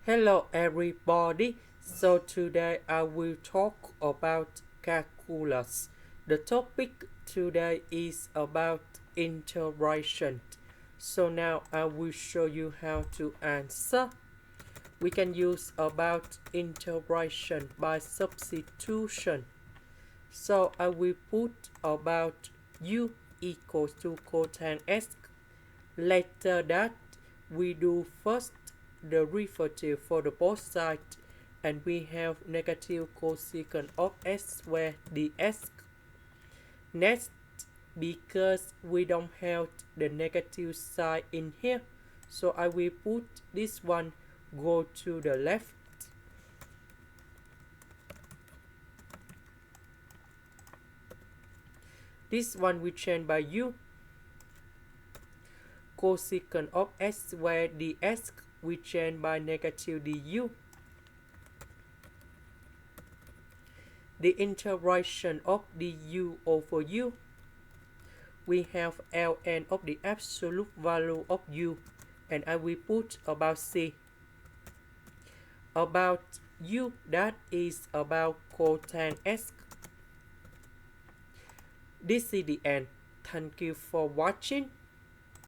Hello everybody. So today I will talk about calculus. The topic today is about integration. So now I will show you how to answer. We can use about integration by substitution. So I will put about u equals to cotx. Later that we do first derivative for the both sides, and we have negative cosecant of s squared dx. Next, because we don't have the negative sign in here, so I will put this one go to the left. This one we change by u. Cosecant of s squared dx we change by negative du. The integration of du over u, we have ln of the absolute value of u, and I will put about c. About u, that is about cotangx. This is the end. Thank you for watching.